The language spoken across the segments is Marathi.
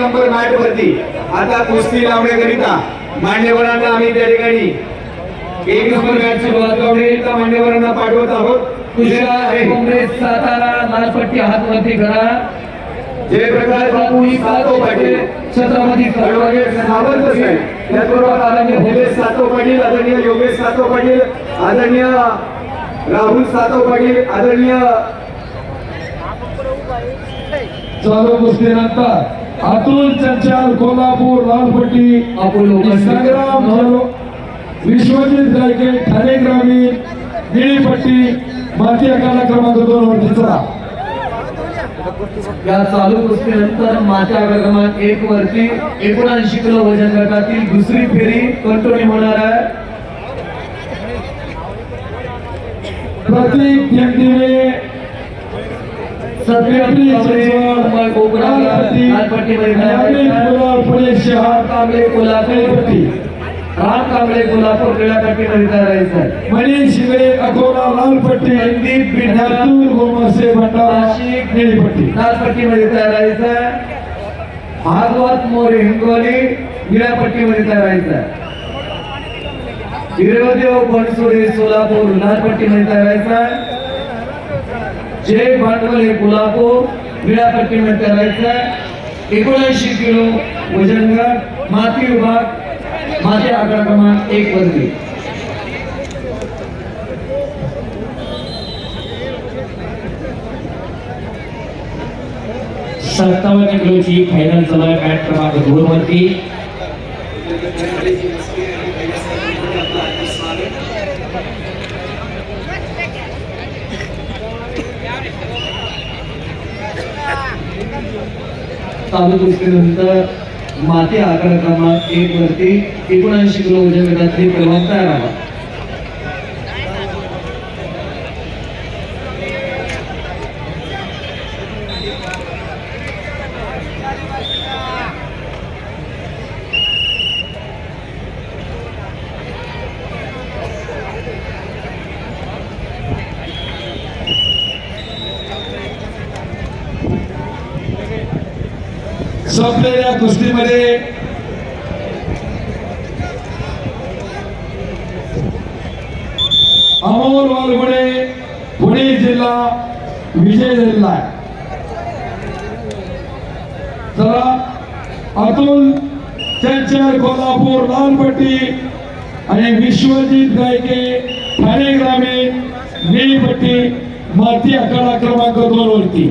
नंबर मॅट वरती आता कुस्ती लावण्याकरिता मान्यवरांना आम्ही त्या ठिकाणी 1 नंबर मॅच सुरुवात लावण्याकरिता मान्यवरांना पाठवत आहोत. काँग्रेस सातारा लाल पट्टी हात वरती करा. जयप्रकाश बापू सातो पाटील छत्रपती ॲडव्होकेट सावंत साहेब त्याचबरोबर आदरणीय निलेश सातो पाटील, आदरणीय योगेश सातो पाटील, आदरणीय राहुल सातो पाटील, आदरणीय चालू कुस्तीनंतर अतुल चंचल कोल्हापूर लालपट्टी संग्राम विश्वजित गायके ठाणे ग्रामीण निळीपट्टी माती आखाडा क्रमांक 2 वरती चला. या चालू कुस्तीनंतर माती आखाडा क्रमांक 1 वरती 79 किलो वजन गटातील दुसरी फेरी कंट्रोलिंग होणार आहे. प्रतीक दिवे सत्यापी मुंबई कोकणा लालपट्टी शहर कांबळे कोल्हापूर राम कांबळे कोल्हापूर क्रीडापट्टीमध्ये तयार आहे. मनीष शिगळे अकोला लालपट्टी संदीप बिनातूर गोमसे भंडारा नाशिक निळीपट्टी लालपट्टीमध्ये तयार आहे. भागवत मोरे हिंगोली निळ्यापट्टीमध्ये तयार आहे. हिरवदेव बनसोडे सोलापूर लालपट्टीमध्ये तयार आहे. जय भांडवले कोल्हापूर निळ्यापट्टीमध्ये तयार आहे. 79 किलो वजन गट माती विभाग माती आखाडा क्रमांक 1 वरती. सत्तावन्न किलोची फायनल चालू आहे मॅट क्रमांक 2 वरती. चालू कुस्तीनंतर माती आखाडा क्रमांक 1 वरती 79 किलो वजन गटातील क्रमांक तयार आहे. संपलेल्या कुस्तीमध्ये अमोल वालगुडे पुणे जिल्हा विजय झालेला आहे. चला अतुल चंचल कोल्हापूर लालपट्टी आणि विश्वजित गायके ठाणे ग्रामीण निळीपट्टी माती आखाडा क्रमांक 2 वरती.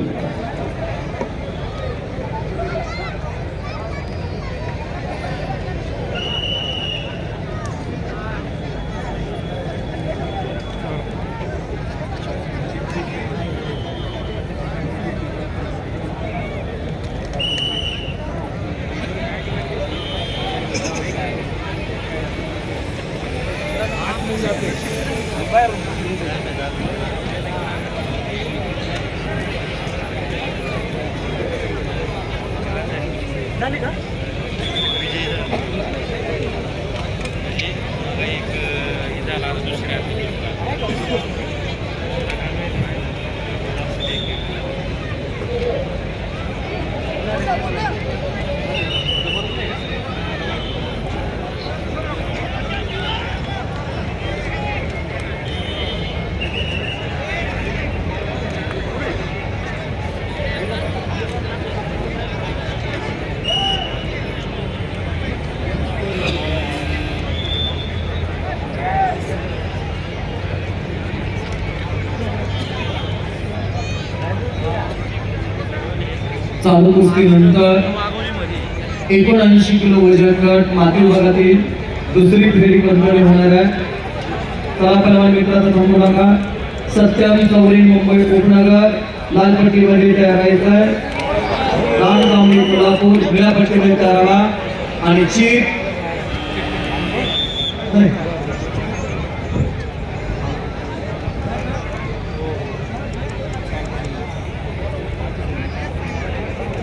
चालू कुस्तीनंतर 79 किलो वजन गट माती विभागातील दुसरी फेरी कंट्रोलिंग होणार आहे. चला पहलवान मित्रांनो थांबू नका. 27 चौरी मुंबई उपनगर लालपट्टीमध्ये तयार आहे. राम कांबळे कोल्हापूर निळ्यापट्टीमध्ये तयार व्हा आणि चीट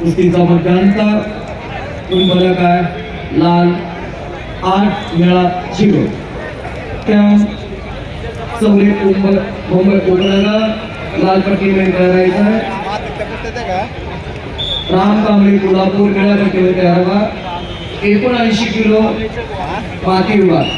कुस्तीचा मध्यांतर तुम्ही काय लाल 8 निळा 0 त्या चौरे मुंबई उपनगर लालपट्टीमध्ये करायचं. राम कांबळे कोल्हापूर खेळापट्टीवर तयार व्हा. 79 किलो माती विभाग.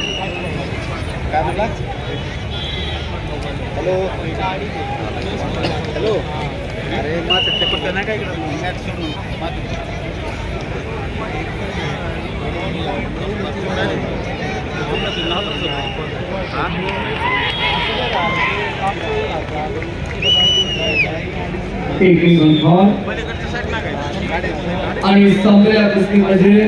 टेकिंग ऑन फॉर आणि संपलेल्या कुस्तीमध्ये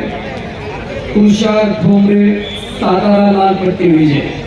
तुषार ठोंबरे सातारा लाल पट्टी विजय.